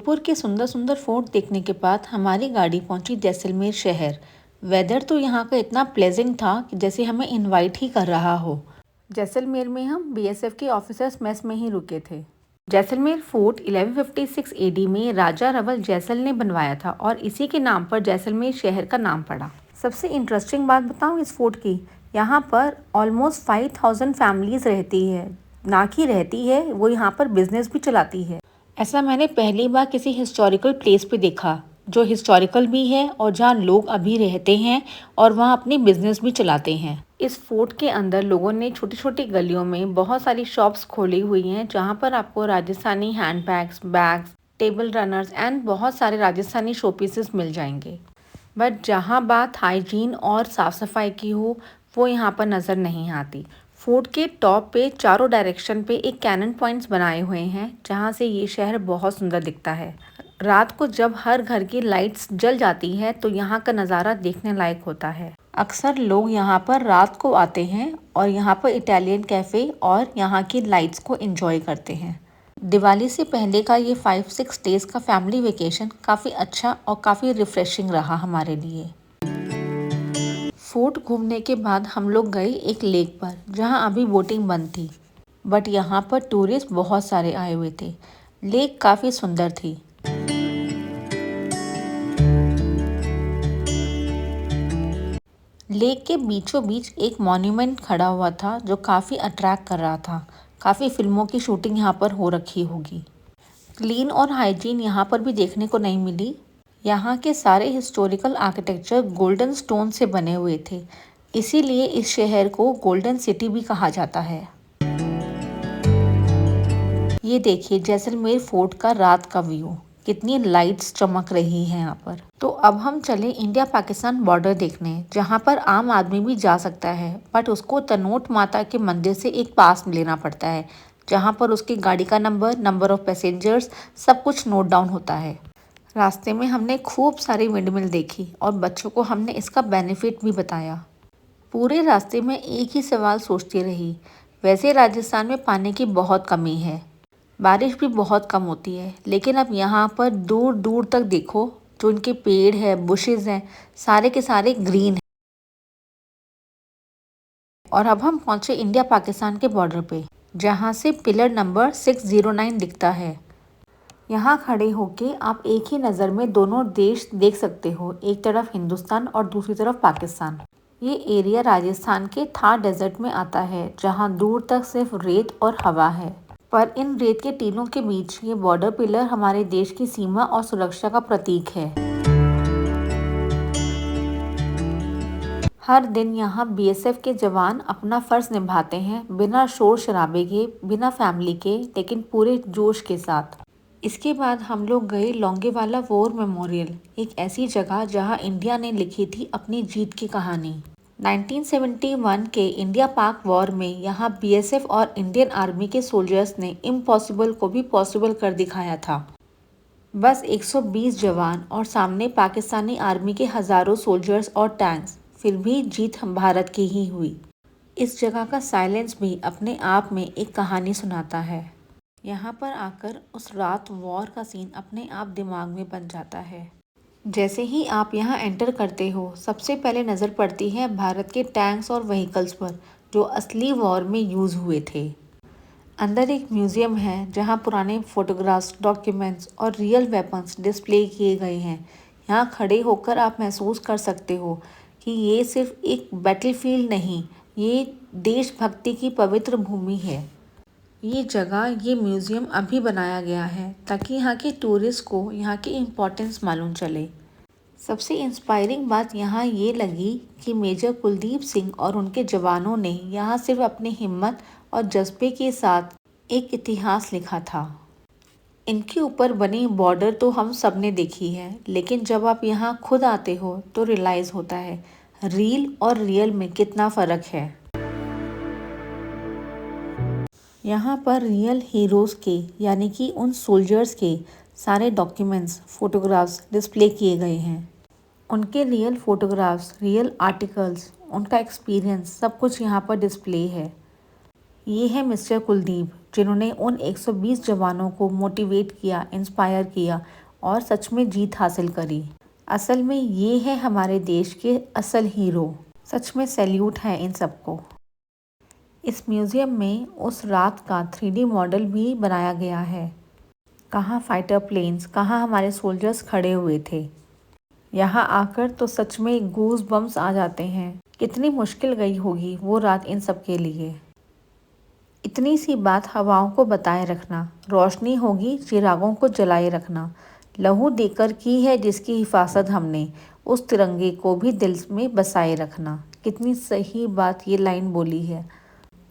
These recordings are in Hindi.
जोधपुर के सुंदर सुंदर फोर्ट देखने के बाद हमारी गाड़ी पहुंची जैसलमेर शहर। वेदर तो यहाँ का इतना प्लेजेंट था कि जैसे हमें इनवाइट ही कर रहा हो। जैसलमेर में हम बीएसएफ के ऑफिसर्स मेस में ही रुके थे। जैसलमेर फोर्ट 1156 एडी में राजा रवल जैसल ने बनवाया था और इसी के नाम पर जैसलमेर शहर का नाम पड़ा। सबसे इंटरेस्टिंग बात बताऊँ इस फोर्ट की, यहाँ पर ऑलमोस्ट 5000 फैमिलीज रहती है। ना कि रहती है, वो यहाँ पर बिजनेस भी चलाती है। ऐसा मैंने पहली बार किसी हिस्टोरिकल प्लेस पे देखा, जो हिस्टोरिकल भी है और जहाँ लोग अभी रहते हैं और वहाँ अपनी बिजनेस भी चलाते हैं। इस फोर्ट के अंदर लोगों ने छोटी छोटी गलियों में बहुत सारी शॉप्स खोली हुई हैं, जहाँ पर आपको Rajasthani handbags, bags, table runners and बहुत सारे राजस्थानी शो पीसेस मिल जाएंगे। बट जहाँ बात हाइजीन और साफ़ सफाई की हो, वो यहाँ पर नज़र नहीं आती। फोर्ट के टॉप पे चारों डायरेक्शन पे एक कैनन पॉइंट्स बनाए हुए हैं, जहाँ से ये शहर बहुत सुंदर दिखता है। रात को जब हर घर की लाइट्स जल जाती है तो यहाँ का नज़ारा देखने लायक होता है। अक्सर लोग यहाँ पर रात को आते हैं और यहाँ पर इटालियन कैफ़े और यहाँ की लाइट्स को एंजॉय करते हैं। दिवाली से पहले का ये 5-6 डेज़ का फैमिली वेकेशन काफ़ी अच्छा और काफ़ी रिफ्रेशिंग रहा हमारे लिए। फोर्ट घूमने के बाद हम लोग गए एक लेक पर, जहां अभी बोटिंग बंद थी। बट यहां पर टूरिस्ट बहुत सारे आए हुए थे। लेक काफ़ी सुंदर थी। लेक के बीचों बीच एक मॉन्यूमेंट खड़ा हुआ था जो काफ़ी अट्रैक्ट कर रहा था। काफ़ी फिल्मों की शूटिंग यहाँ पर हो रखी होगी। क्लीन और हाइजीन यहाँ पर भी देखने को नहीं मिली। यहाँ के सारे हिस्टोरिकल आर्किटेक्चर गोल्डन स्टोन से बने हुए थे, इसीलिए इस शहर को गोल्डन सिटी भी कहा जाता है। ये देखिए जैसलमेर फोर्ट का रात का व्यू, कितनी लाइट्स चमक रही हैं यहाँ पर। तो अब हम चले इंडिया पाकिस्तान बॉर्डर देखने, जहाँ पर आम आदमी भी जा सकता है, बट उसको तनोट माता के मंदिर से एक पास लेना पड़ता है, जहाँ पर उसकी गाड़ी का नंबर ऑफ पैसेंजर्स सब कुछ नोट डाउन होता है। रास्ते में हमने खूब सारी विंडमिल देखी और बच्चों को हमने इसका बेनिफिट भी बताया। पूरे रास्ते में एक ही सवाल सोचती रही, वैसे राजस्थान में पानी की बहुत कमी है, बारिश भी बहुत कम होती है, लेकिन अब यहाँ पर दूर दूर तक देखो, जो इनके पेड़ है, बुशेज हैं, सारे के सारे ग्रीन हैं। और अब हम पहुँचे इंडिया पाकिस्तान के बॉर्डर पे, जहाँ से पिलर नंबर 609 दिखता है। यहाँ खड़े होके आप एक ही नज़र में दोनों देश देख सकते हो, एक तरफ हिंदुस्तान और दूसरी तरफ पाकिस्तान। ये एरिया राजस्थान के थार डेजर्ट में आता है, जहाँ दूर तक सिर्फ रेत और हवा है। पर इन रेत के टीलों के बीच ये बॉर्डर पिलर हमारे देश की सीमा और सुरक्षा का प्रतीक है। हर दिन यहाँ बीएसएफ के जवान अपना फर्ज निभाते हैं, बिना शोर शराबे के, बिना फैमिली के, लेकिन पूरे जोश के साथ। इसके बाद हम लोग गए लोंगेवाला वॉर मेमोरियल, एक ऐसी जगह जहां इंडिया ने लिखी थी अपनी जीत की कहानी। 1971 के इंडिया पाक वॉर में यहां बीएसएफ और इंडियन आर्मी के सोल्जर्स ने इम्पॉसिबल को भी पॉसिबल कर दिखाया था। बस 120 जवान और सामने पाकिस्तानी आर्मी के हज़ारों सोल्जर्स और टैंक्स, फिर भी जीत हम भारत की ही हुई। इस जगह का साइलेंस भी अपने आप में एक कहानी सुनाता है। यहाँ पर आकर उस रात वॉर का सीन अपने आप दिमाग में बन जाता है। जैसे ही आप यहाँ एंटर करते हो, सबसे पहले नज़र पड़ती है भारत के टैंक्स और व्हीकल्स पर, जो असली वॉर में यूज़ हुए थे। अंदर एक म्यूज़ियम है जहाँ पुराने फोटोग्राफ्स, डॉक्यूमेंट्स और रियल वेपन्स डिस्प्ले किए गए हैं। यहाँ खड़े होकर आप महसूस कर सकते हो कि ये सिर्फ एक बैटलफील्ड नहीं, ये देशभक्ति की पवित्र भूमि है। ये जगह, ये म्यूज़ियम अभी बनाया गया है ताकि यहाँ के टूरिस्ट को यहाँ की इम्पोर्टेंस मालूम चले। सबसे इंस्पायरिंग बात यहाँ ये लगी कि मेजर कुलदीप सिंह और उनके जवानों ने यहाँ सिर्फ अपनी हिम्मत और जज्बे के साथ एक इतिहास लिखा था। इनके ऊपर बनी बॉर्डर तो हम सब ने देखी है, लेकिन जब आप यहाँ खुद आते हो तो रियलाइज़ होता है रील और रियल में कितना फ़र्क है। यहाँ पर रियल हीरोज़ के, यानी कि उन सोल्जर्स के सारे डॉक्यूमेंट्स, फ़ोटोग्राफ्स डिस्प्ले किए गए हैं। उनके रियल फ़ोटोग्राफ्स, रियल आर्टिकल्स, उनका एक्सपीरियंस, सब कुछ यहाँ पर डिस्प्ले है। ये है मिस्टर कुलदीप, जिन्होंने उन 120 जवानों को मोटिवेट किया, इंस्पायर किया और सच में जीत हासिल करी। असल में ये है हमारे देश के असल हीरो। सच में सैल्यूट है इन सबको। इस म्यूज़ियम में उस रात का 3D मॉडल भी बनाया गया है। कहाँ फाइटर प्लेन्स, कहाँ हमारे सोल्जर्स खड़े हुए थे। यहाँ आकर तो सच में गूज़ बम्स आ जाते हैं। कितनी मुश्किल गई होगी वो रात इन सब के लिए। इतनी सी बात हवाओं को बताए रखना, रोशनी होगी चिरागों को जलाए रखना। लहू देकर की है जिसकी हिफाजत हमने, उस तिरंगे को भी दिल में बसाए रखना। कितनी सही बात ये लाइन बोली है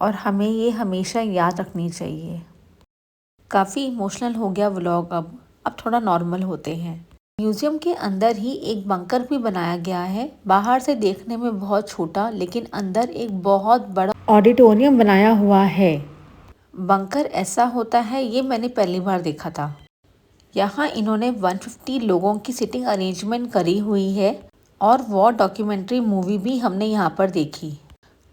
और हमें ये हमेशा याद रखनी चाहिए। काफ़ी इमोशनल हो गया व्लॉग। अब थोड़ा नॉर्मल होते हैं। म्यूज़ियम के अंदर ही एक बंकर भी बनाया गया है। बाहर से देखने में बहुत छोटा, लेकिन अंदर एक बहुत बड़ा ऑडिटोरियम बनाया हुआ है। बंकर ऐसा होता है ये मैंने पहली बार देखा था। यहाँ इन्होंने 150 लोगों की सिटिंग अरेंजमेंट करी हुई है और वॉर डॉक्यूमेंट्री मूवी भी हमने यहाँ पर देखी।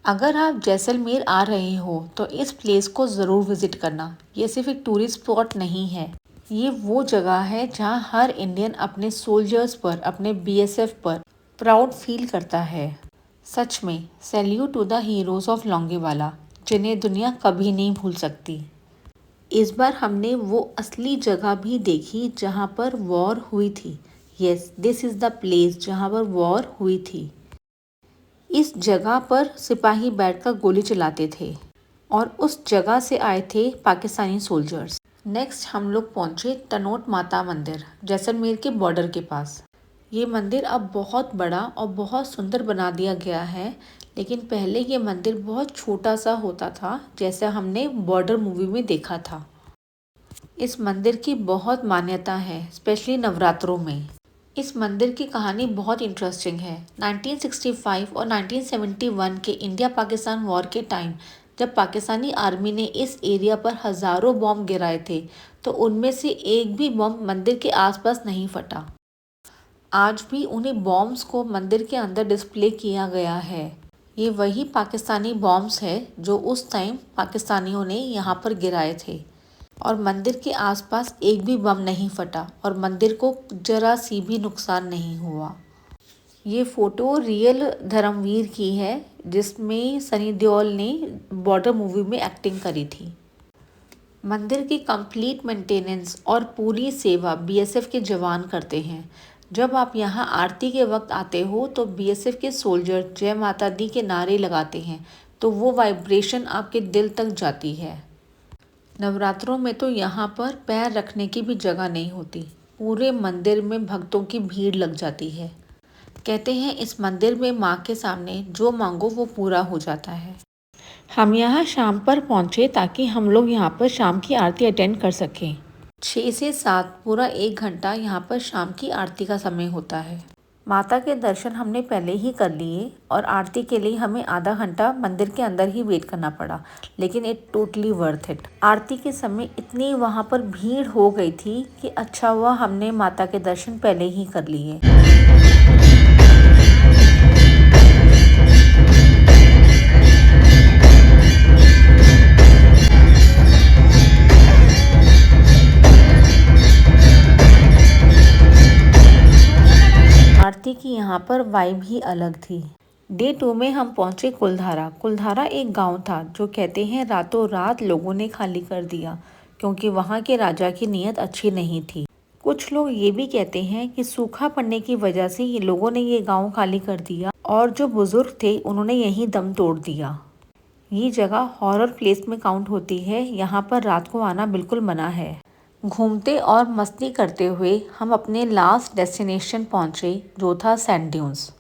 अगर आप जैसलमेर आ रहे हो तो इस प्लेस को ज़रूर विज़िट करना। ये सिर्फ एक टूरिस्ट स्पॉट नहीं है, ये वो जगह है जहाँ हर इंडियन अपने सोल्जर्स पर, अपने BSF पर प्राउड फील करता है। सच में salute to the heroes of Longewala, जिन्हें दुनिया कभी नहीं भूल सकती। इस बार हमने वो असली जगह भी देखी जहाँ पर वॉर हुई थी। Yes, this is the place जहाँ पर वॉर हुई थी। इस जगह पर सिपाही बैठकर गोली चलाते थे और उस जगह से आए थे पाकिस्तानी सोल्जर्स। नेक्स्ट हम लोग पहुँचे तनोट माता मंदिर, जैसलमेर के बॉर्डर के पास। ये मंदिर अब बहुत बड़ा और बहुत सुंदर बना दिया गया है, लेकिन पहले ये मंदिर बहुत छोटा सा होता था, जैसा हमने बॉर्डर मूवी में देखा था। इस मंदिर की बहुत मान्यता है, स्पेशली नवरात्रों में। इस मंदिर की कहानी बहुत इंटरेस्टिंग है। 1965 और 1971 के इंडिया पाकिस्तान वॉर के टाइम जब पाकिस्तानी आर्मी ने इस एरिया पर हज़ारों बॉम्ब गिराए थे, तो उनमें से एक भी बॉम्ब मंदिर के आसपास नहीं फटा। आज भी उन्हीं बॉम्ब्स को मंदिर के अंदर डिस्प्ले किया गया है। ये वही पाकिस्तानी बॉम्ब्स है जो उस टाइम पाकिस्तानियों ने यहाँ पर गिराए थे और मंदिर के आसपास एक भी बम नहीं फटा और मंदिर को जरा सी भी नुकसान नहीं हुआ। ये फ़ोटो रियल धर्मवीर की है, जिसमें सनी देओल ने बॉर्डर मूवी में एक्टिंग करी थी। मंदिर की कंप्लीट मेंटेनेंस और पूरी सेवा BSF के जवान करते हैं। जब आप यहाँ आरती के वक्त आते हो तो BSF के सोल्जर जय माता दी के नारे लगाते हैं, तो वो वाइब्रेशन आपके दिल तक जाती है। नवरात्रों में तो यहाँ पर पैर रखने की भी जगह नहीं होती। पूरे मंदिर में भक्तों की भीड़ लग जाती है। कहते हैं इस मंदिर में माँ के सामने जो मांगो वो पूरा हो जाता है। हम यहाँ शाम पर पहुँचे ताकि हम लोग यहाँ पर शाम की आरती अटेंड कर सकें। 6 से 7 पूरा 1 घंटा यहाँ पर शाम की आरती का समय होता है। माता के दर्शन हमने पहले ही कर लिए और आरती के लिए हमें आधा घंटा मंदिर के अंदर ही वेट करना पड़ा, लेकिन इट टोटली वर्थ इट। आरती के समय इतनी वहाँ पर भीड़ हो गई थी कि अच्छा हुआ हमने माता के दर्शन पहले ही कर लिए। आरती की यहाँ पर वाइब ही अलग थी। डे 2 में हम पहुँचे कुलधारा। कुलधारा एक गांव था जो कहते हैं रातों रात लोगों ने खाली कर दिया, क्योंकि वहाँ के राजा की नीयत अच्छी नहीं थी। कुछ लोग ये भी कहते हैं कि सूखा पड़ने की वजह से ये लोगों ने ये गांव खाली कर दिया और जो बुजुर्ग थे उन्होंने यहीं दम तोड़ दिया। ये जगह हॉरर प्लेस में काउंट होती है। यहाँ पर रात को आना बिल्कुल मना है। घूमते और मस्ती करते हुए हम अपने लास्ट डेस्टिनेशन पहुँचे, जो था सैंड ड्यून्स,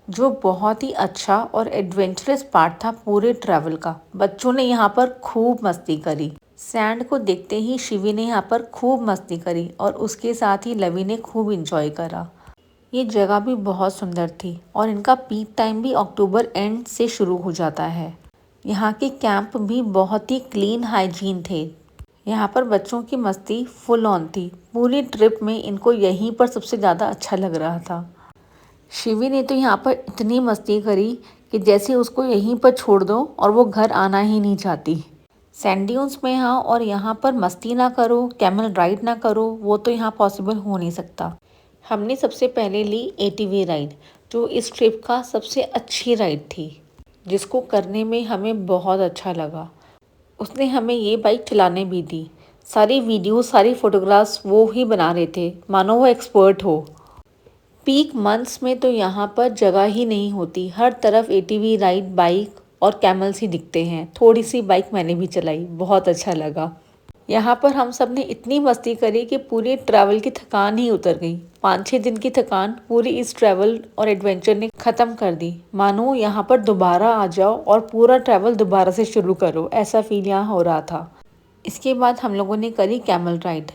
जो बहुत ही अच्छा और एडवेंचरस पार्ट था पूरे ट्रैवल का। बच्चों ने यहाँ पर खूब मस्ती करी। सैंड को देखते ही शिवी ने यहाँ पर खूब मस्ती करी और उसके साथ ही लवी ने खूब इंजॉय करा। ये जगह भी बहुत सुंदर थी और इनका पीक टाइम भी अक्टूबर एंड से शुरू हो जाता है। यहाँ के कैंप भी बहुत ही क्लीन हाइजीन थे। यहाँ पर बच्चों की मस्ती फुल ऑन थी। पूरी ट्रिप में इनको यहीं पर सबसे ज़्यादा अच्छा लग रहा था। शिवी ने तो यहाँ पर इतनी मस्ती करी कि जैसे उसको यहीं पर छोड़ दो और वो घर आना ही नहीं चाहती। सैंड ड्यून्स में हाँ, और यहाँ पर मस्ती ना करो, कैमल राइड ना करो, वो तो यहाँ पॉसिबल हो नहीं सकता। हमने सबसे पहले ली एटीवी राइड, जो इस ट्रिप का सबसे अच्छी राइड थी, जिसको करने में हमें बहुत अच्छा लगा। उसने हमें ये बाइक चलाने भी दी। सारी वीडियो, सारी फोटोग्राफ्स वो ही बना रहे थे, मानो वो एक्सपर्ट हो। पीक मंथ्स में तो यहाँ पर जगह ही नहीं होती, हर तरफ एटीवी राइड, बाइक और कैमल्स ही दिखते हैं। थोड़ी सी बाइक मैंने भी चलाई, बहुत अच्छा लगा। यहाँ पर हम सब ने इतनी मस्ती करी कि पूरे ट्रैवल की थकान ही उतर गई। 5-6 दिन की थकान पूरी इस ट्रैवल और एडवेंचर ने ख़त्म कर दी। मानो यहाँ पर दोबारा आ जाओ और पूरा ट्रैवल दोबारा से शुरू करो, ऐसा फील यहाँ हो रहा था। इसके बाद हम लोगों ने करी कैमल राइड।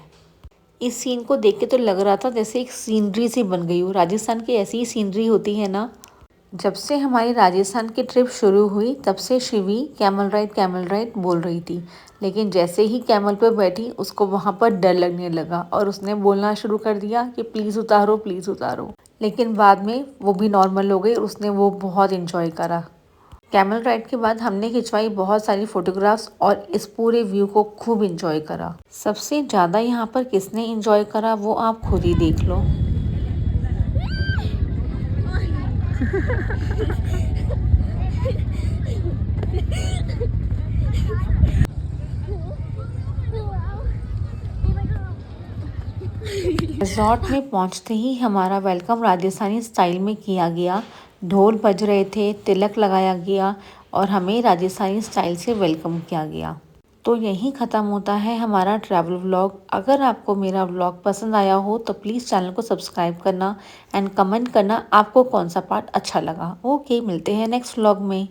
इस सीन को देख के तो लग रहा था जैसे एक सीनरी सी बन गई हो। राजस्थान की ऐसी ही सीनरी होती है ना। जब से हमारी राजस्थान की ट्रिप शुरू हुई तब से शिवी कैमल राइड बोल रही थी, लेकिन जैसे ही कैमल पर बैठी उसको वहाँ पर डर लगने लगा और उसने बोलना शुरू कर दिया कि प्लीज़ उतारो, प्लीज़ उतारो। लेकिन बाद में वो भी नॉर्मल हो गई, उसने वो बहुत इन्जॉय करा। कैमल राइड के बाद हमने खिंचवाई बहुत सारी फोटोग्राफ्स और इस पूरे व्यू को खूब इन्जॉय करा। सबसे ज़्यादा यहाँ पर किसने इन्जॉय करा वो आप खुद ही देख लो। रिजॉर्ट में पहुंचते ही हमारा वेलकम राजस्थानी स्टाइल में किया गया। ढोल बज रहे थे, तिलक लगाया गया और हमें राजस्थानी स्टाइल से वेलकम किया गया। तो यहीं ख़त्म होता है हमारा ट्रैवल व्लॉग। अगर आपको मेरा व्लॉग पसंद आया हो तो प्लीज़ चैनल को सब्सक्राइब करना एंड कमेंट करना आपको कौन सा पार्ट अच्छा लगा। ओके, मिलते हैं नेक्स्ट व्लॉग में।